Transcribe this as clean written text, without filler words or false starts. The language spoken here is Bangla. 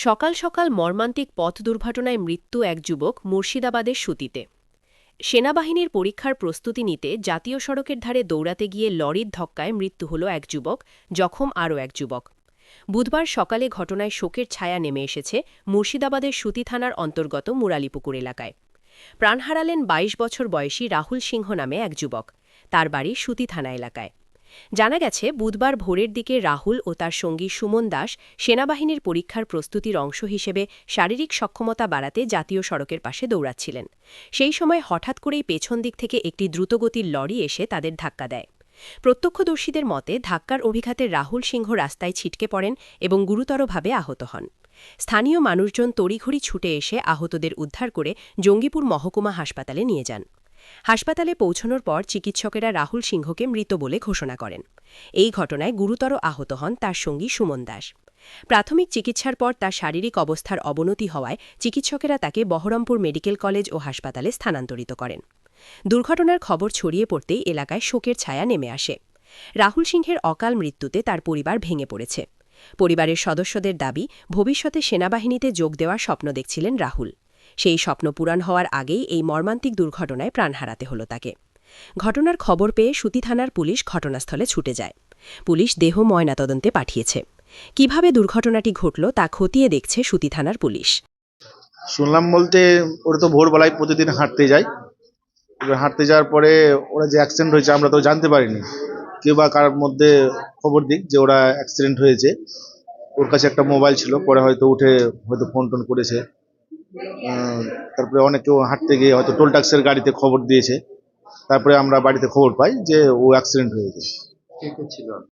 সকাল সকাল মর্মান্তিক পথ দুর্ঘটনায় মৃত্যু এক যুবক মুর্শিদাবাদের সুতিতে। সেনাবাহিনীর পরীক্ষার প্রস্তুতি নিতে জাতীয় সড়কের ধারে দৌড়াতে গিয়ে লরির ধক্কায় মৃত্যু হল এক যুবক, জখম আরও এক যুবক। বুধবার সকালে ঘটনায় শোকের ছায়া নেমে এসেছে মুর্শিদাবাদের সুতি থানার অন্তর্গত মুরালিপুকুর এলাকায়। প্রাণ হারালেন ২২ বছর বয়সী রাহুল সিংহ নামে এক যুবক। তার বাড়ি সুতি থানা এলাকায়। জানা গেছে, বুধবার ভোরের দিকে রাহুল ও তার সঙ্গী সুমন দাস সেনাবাহিনীর পরীক্ষার প্রস্তুতির অংশ হিসেবে শারীরিক সক্ষমতা বাড়াতে জাতীয় সড়কের পাশে দৌড়াচ্ছিলেন। সেই সময় হঠাৎ করেই পেছন দিক থেকে একটি দ্রুতগতির লরি এসে তাদের ধাক্কা দেয়। প্রত্যক্ষদর্শীদের মতে, ধাক্কার অভিঘাতে রাহুল সিংহ রাস্তায় ছিটকে পড়েন এবং গুরুতরভাবে আহত হন। স্থানীয় মানুষজন তড়িঘড়ি ছুটে এসে আহতদের উদ্ধার করে জঙ্গিপুর মহকুমা হাসপাতালে নিয়ে যান। হাসপাতালে পৌঁছানোর পর চিকিৎসকেরা রাহুল সিংহকে মৃত বলে ঘোষণা করেন। এই ঘটনায় গুরুতর আহত হন তার সঙ্গী সুমন দাস। প্রাথমিক চিকিৎসার পর তার শারীরিক অবস্থার অবনতি হওয়ায় চিকিৎসকেরা তাকে বহরমপুর মেডিকেল কলেজ ও হাসপাতালে স্থানান্তরিত করেন। দুর্ঘটনার খবর ছড়িয়ে পড়তেই এলাকায় শোকের ছায়া নেমে আসে। রাহুল সিংহের অকাল মৃত্যুতে তার পরিবার ভেঙে পড়েছে। পরিবারের সদস্যদের দাবি, ভবিষ্যতে সেনাবাহিনীতে যোগ দেওয়ার স্বপ্ন দেখছিলেন রাহুল। সেই স্বপ্ন পূরণ হওয়ার আগেই এই মর্মান্তিক দুর্ঘটনায় প্রাণ হারাতে হল তাকে। ঘটনার খবর পেয়ে সুতি থানার পুলিশ ঘটনাস্থলে ছুটে যায়। পুলিশ দেহ ময়নাতদন্তে পাঠিয়েছে। কিভাবে দুর্ঘটনাটি ঘটল তা খতিয়ে দেখছে সুতি থানার পুলিশ। শুনলাম বলতে ওরা তো ভোরবেলায় প্রতিদিন হাঁটতে যায়। এবার হাঁটতে যাওয়ার পরে ওরা যে অ্যাক্সিডেন্ট হয়েছে আমরা তো জানতে পারিনি। কেউ বা কার মধ্যে খবর দিক যে ওরা অ্যাক্সিডেন্ট হয়েছে। ওর কাছে একটা মোবাইল ছিল, পরে হয়তো উঠে হয়তো ফোন টোন করেছে। তারপরে অনেকেও হাঁটতে গিয়ে হয়তো টোল ট্যাক্সের গাড়িতে খবর দিয়েছে। তারপরে আমরা বাড়িতে খবর পাই যে ও অ্যাক্সিডেন্ট হয়েছে।